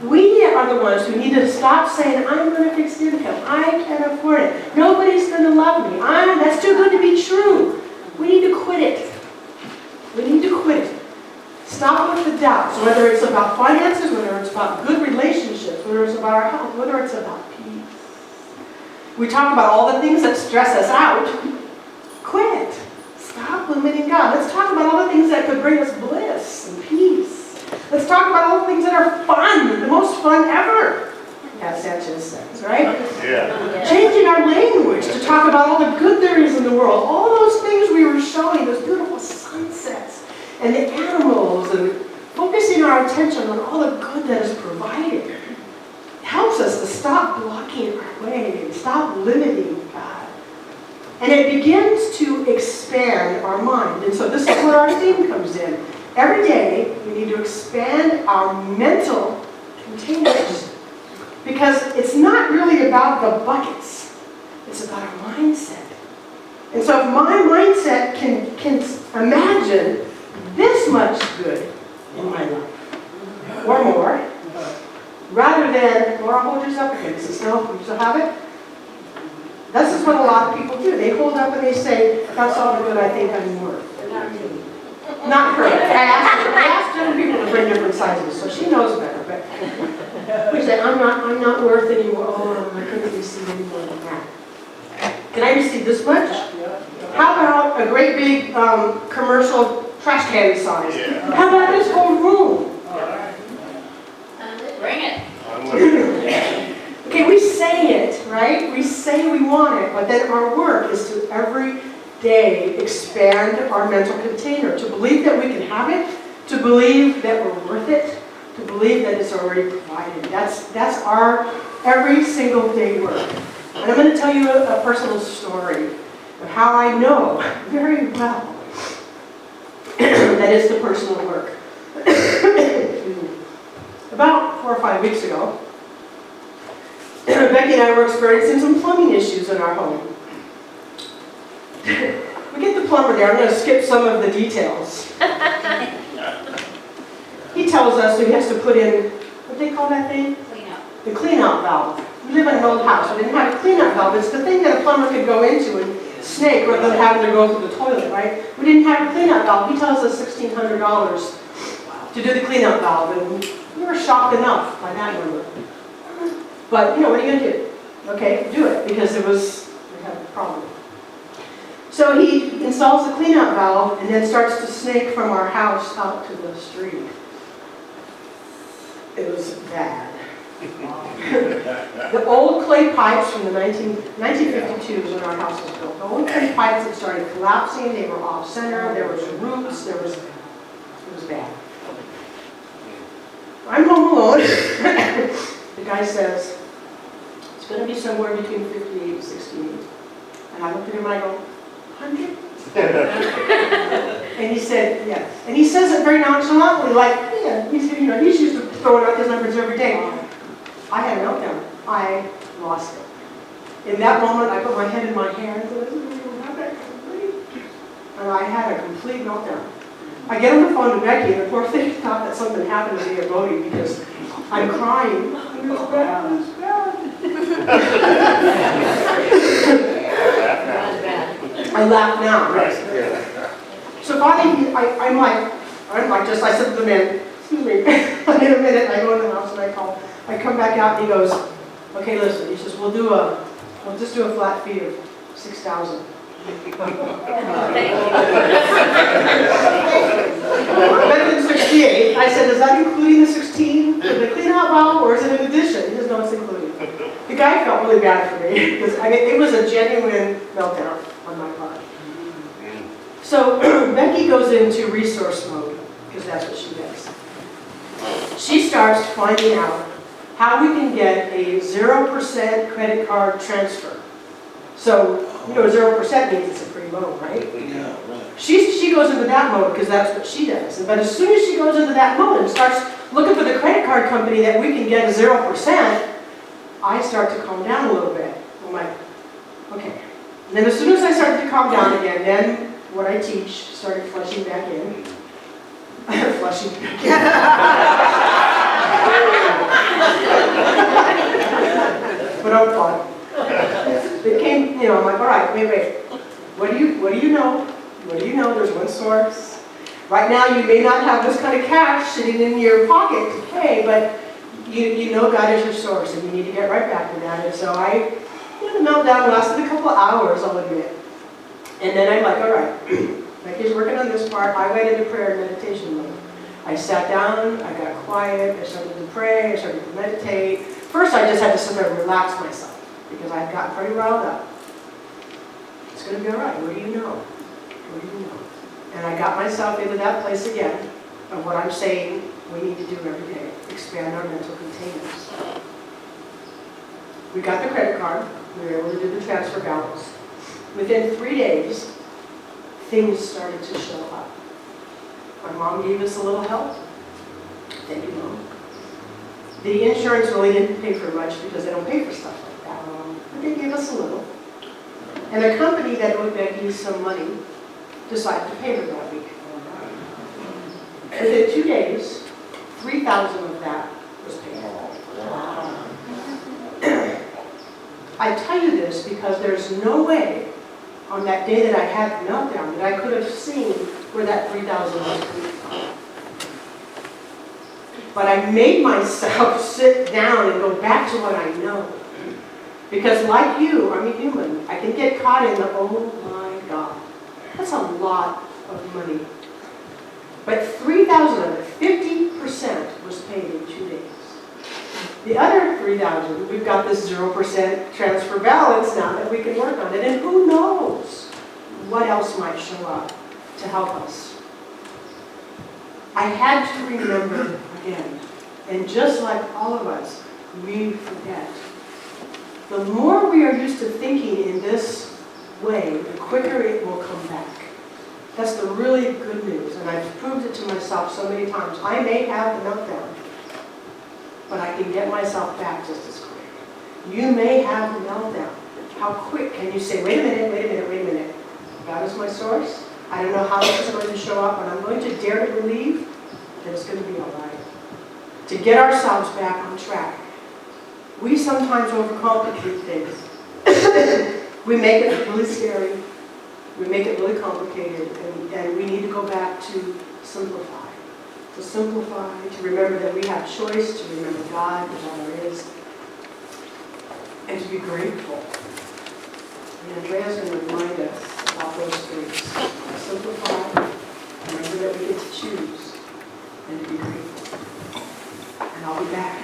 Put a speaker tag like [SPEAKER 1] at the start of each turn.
[SPEAKER 1] We are the ones who need to stop saying, I'm going to fix income. I can't afford it. Nobody's going to love me. That's too good to be true. We need to quit it. We need to quit it. Stop with the doubts, whether it's about finances, whether it's about good relationships, whether it's about our health, whether it's about peace. We talk about all the things that stress us out. Quit. Stop limiting God. Let's talk about all the things that could bring us bliss and peace. Let's talk about all the things that are fun, the most fun ever. As Sanchez says, right?
[SPEAKER 2] Yeah.
[SPEAKER 1] Changing our language to talk about all the good there is in the world. All those things we were showing, those beautiful sunsets and the animals, and focusing our attention on all the good that is provided. It helps us to stop blocking our way and stop limiting God. And it begins to expand our mind. And so this is where our theme comes in. Every day, we need to expand our mental containers. Because it's not really about the buckets. It's about our mindset. And so if my mindset can imagine this much good in my life, or more, rather than, Laura, hold yourself again. You still have it? This is what a lot of people do. They hold up and they say, that's all the good I think I'm worth. Not her. I asked different people to bring different sizes, so she knows better. But we say, I'm not worth anymore. Oh, I couldn't receive any more than that. Can I receive this much? How about a great big commercial trash can size?
[SPEAKER 2] Yeah.
[SPEAKER 1] How about this whole room?
[SPEAKER 3] Bring it.
[SPEAKER 1] Okay, we say it, right? We say we want it, but then our work is to every day expand our mental container, to believe that we can have it, to believe that we're worth it, to believe that it's already provided. That's our every single day work. And I'm going to tell you a personal story of how I know very well that it's the personal work. About 4 or 5 weeks ago, Becky and I were experiencing some plumbing issues in our home. We get the plumber there. I'm going to skip some of the details. He tells us that he has to put in, what do they call that thing?
[SPEAKER 3] Clean up.
[SPEAKER 1] The clean-out valve. We live in an old house. We didn't have a clean-out valve. It's the thing that a plumber could go into and snake rather than having to go through the toilet, right? We didn't have a clean-out valve. He tells us $1,600 to do the clean-out valve. And we were shocked enough by that number. But, what are you going to do? Okay, do it, because we had a problem. So he installs the clean-out valve and then starts to snake from our house out to the street. It was bad. The old clay pipes from the 1952 when our house was built. The old clay pipes had started collapsing. They were off center. There was roots. It was bad. I'm home alone. The guy says, it's going to be somewhere between 58 and 68. And I looked at him and I go, 100? And he said, yes. And he says it very nonchalantly, like, yeah, he's used to throwing out those numbers every day. I had a meltdown. I lost it. In that moment, I put my head in my hands and I had a complete meltdown. I get on the phone to Becky, and the poor thing thought that something happened to me at Bodie because I'm crying. It's bad, it's bad. I laugh now, right? So finally, I said to the man, excuse me, in a minute, I go in the house and I come back out and he goes, okay, listen, he says, we'll just do a flat fee of $6,000. Better than 68. I said, is that including the 16 for the clean-out valve, or is it in addition? He says, no, it's included. The guy felt really bad for me because it was a genuine meltdown on my part. So Becky goes into resource mode because that's what she does. She starts finding out how we can get a 0% credit card transfer. So, 0% means it's a free loan, right?
[SPEAKER 2] Yeah, right.
[SPEAKER 1] She goes into that mode because that's what she does. But as soon as she goes into that mode and starts looking for the credit card company that we can get a 0%, I start to calm down a little bit. I'm like, okay. And then as soon as I started to calm down again, then what I teach started flushing back in. Flushing back in. what I'm thought. It came, I'm like, all right, wait. What do you know? What do you know? There's one source. Right now, you may not have this kind of cash sitting in your pocket to pay, but you know God is your source, and you need to get right back to that. And so the meltdown lasted a couple hours, I'll admit. And then I'm like, all right, Becky's working on this part. I went into prayer and meditation mode. I sat down, I got quiet, I started to pray, I started to meditate. First, I just had to sit there and relax myself, because I had gotten pretty riled up. It's going to be all right. What do you know? What do you know? And I got myself into that place again of what I'm saying we need to do every day. Expand our mental containers. We got the credit card. We were able to do the transfer balance. Within 3 days, things started to show up. My mom gave us a little help. Thank you, Mom. The insurance really didn't pay for much because they don't pay for stuff like that. But they gave us a little. And a company that owed Becky some money decided to pay her that week. Within 2 days, $3,000 of that was paid. I tell you this because there's no way on that day that I had the meltdown that I could have seen where that $3,000 was coming from. But I made myself sit down and go back to what I know. Because like you, I'm a human. I can get caught in the, oh my God, that's a lot of money. But 3,000 of it, 50% was paid in 2 days. The other 3,000, we've got this 0% transfer balance now that we can work on it. And who knows what else might show up to help us. I had to remember again. And just like all of us, we forget. The more we are used to thinking in this way, the quicker it will come back. That's the really good news, and I've proved it to myself so many times. I may have the meltdown, but I can get myself back just as quick. You may have the meltdown. How quick can you say, wait a minute. God is my source. I don't know how this is going to show up, but I'm going to dare to believe that it's going to be all right. To get ourselves back on track. We sometimes overcomplicate things. We make it really scary. We make it really complicated. And we need to go back to simplify. To simplify, to remember that we have choice, to remember God, that all there is, and to be grateful. And Andrea's going to remind us about those things. Simplify, remember that we get to choose, and to be grateful. And I'll be back.